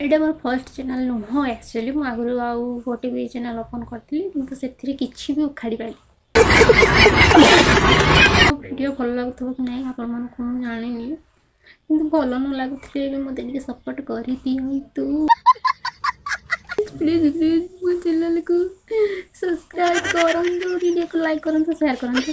एटा more first channel नुह actually मु आगु आउ गोटे भी चैनल ओपन करती किंतु से किसी भी उखाड़ी पारि वीडियो भल लगुव कि नहीं आपण मन को जानी कि भल न लगुले भी मत सपोर्ट कर दिंतु प्लीज प्लीज मो चैनल को सब्सक्राइब करंतु वीडियो को लाइक करंतु शेयर करंतु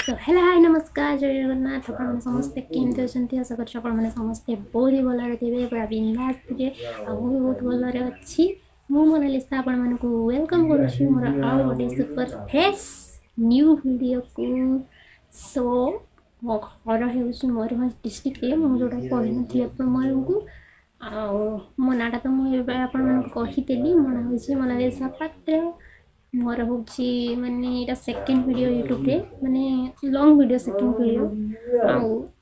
सो हेलो हाय नमस्कार जय जगन्नाथ आपण समस्ते केमती अच्छा आशा कर आपण समस्ते बहुत ही भल थे पूरा बिंदास थे भी बहुत भल अच्छी मु मोनालिसा आपण मानक वेलकम करुँच मोर आउ गोटे सुपर फ्रेश न्यू वीडियो को सो मो घर हूँ मयूरभंज डिस्ट्रिक्ट मुझे कही आपको मो नाटा तो मुझे कहीदेली मो ना हूँ मोनालिसा पात्र मोर हूँ मानने यहाँ सेकेंड वीडियो यूट्यूब रे माने लॉन्ग वीडियो सेकेंड वीडियो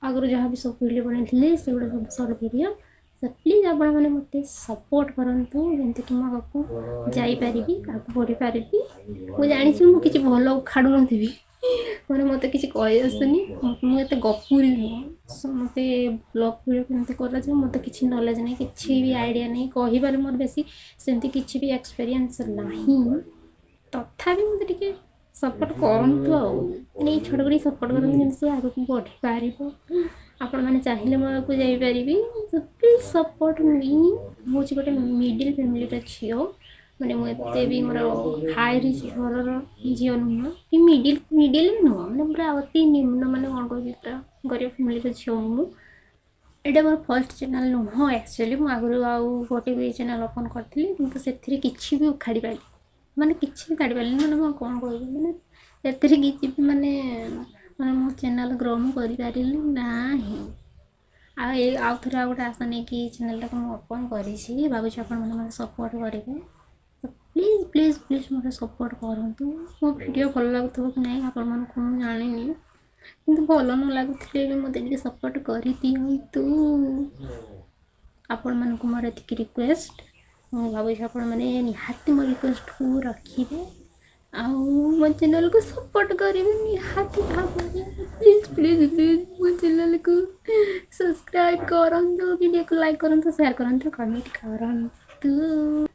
आगु जहाँ भी सब वीडियो बनाई से गुड़ा सब सर्ट वीडियो सो प्लीज आपण मैंने मत सपोर्ट करूँ जमती कि मैं आगे जापरि आगे बढ़ी पारि मुझे जानी मुझे भल उखाड़ू नी मैंने मत कि आसुनी मुझे गपुरी नुह मत ब्लॉग वीडियो केमती कर मत कि नॉलेज नहीं कि भी आइडिया नहीं कहीबार मोर बेसी सेमती किसी भी एक्सपीरियंस नहीं तथापि मत सपोर्ट करूँ नहीं छोट कर सपोर्ट करूँ से आगे बढ़ी पार आपण मैंने चाहिए मैं आगे जापरि प्लीज सपोर्ट मी हूँ गोटे मिडिल फैमिली झी माने मुझे भी मोर हाई रिच घर झी नुह कि मिडिल मिडिल नुह मैंने पूरा अति निम्न माने कौन कह पूरा गरीब फैमिली झी मुझे मोर फर्स्ट चैनल नुह एक्चुअली मुझे आगु आउ गोटे भी चैनल ओपन करती किंतु से किसी भी उखाड़ी पारि माने किसी भी काढ़ी पारे मैंने मैं कौन कह मैंने किसी भी माने माने मो चैनल ग्रो मुझे करी ना आउ थे गोटे आशा नहीं कि चैनल टाक ओपन करी भावुँ आप सपोर्ट करेंगे तो प्लीज प्लीज प्लीज मत सपोर्ट करूँ मो वीडियो भल लगुव कि नहीं आपण मन को जानी कि भल न लगुले भी मत सपोर्ट कर दिंतु आपण मन को मोर एति रिक्वेस्ट मुझे भावुँ आप निहाती मो रिक्वेस्ट को रखिए मो चैनल को सपोर्ट करेंगे निहाती भाव प्लीज प्लीज प्लीज मो चैनल को सब्सक्राइब करूँ वीडियो को लाइक करूँ शेयर करूँ कमेंट करूँ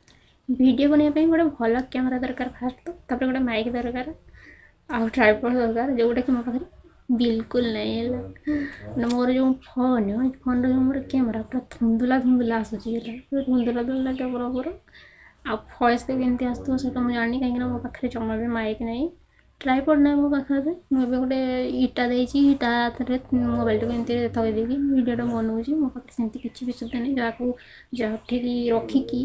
वीडियो बनाने गोटे भल कैमेरा दरकार फास्ट तो गोटे माइक दरकार आउ ट्राइपॉड दरकार जोटा कि मो पाखे बिल्कुल नहीं है मोर जो फोन फोन मोर कैमेरा पूरा धुंदुला धुंदुला आसूसी पूरा धुंदुला धुंदुला कैमरा आ फॉइस तो केमती आसो से मुझे जानी कहीं मो पाखे जमा भी माइक नहीं ट्राइपॉड ना मो पाखे मुझे गोटे इटा देती इटा मोबाइल टाक एमती थोड़ी वीडियो बनाऊँगी मो पाखे सेमती किसी भी सुविधा नहीं जहाँ जहाँ रखिकी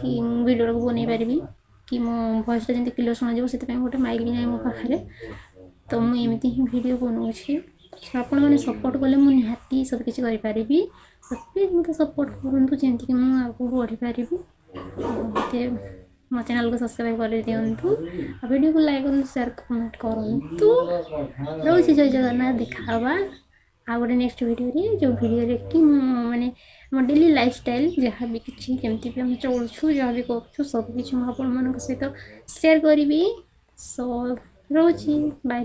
कि वीडियो टाक बन पारि कि मो भॉइस जमी क्लियर शुणा से गोटे माइक भी ना मो पाखे तो मुझे ही वीडियो बनाऊँगी आपण मैंने सपोर्ट कले मुझे निहाती सब किसी करें प्लीज मत सपोर्ट करूँ जमती कि मुझे आगे बढ़ी पारि मो चैनल को सब्सक्राइब कर दिंतु वीडियो को लाइक करूँ शेयर कमेंट करूँ रोज जय जगन्नाथ देखा आ गए नेक्स्ट वीडियो जो वीडियो कि माने मो डेली लाइफस्टाइल जहाँ भी किसी केमती भी हम चलूँ जहाँ भी करूँ सब किसी सहित शेयर करी सो रोज बाय।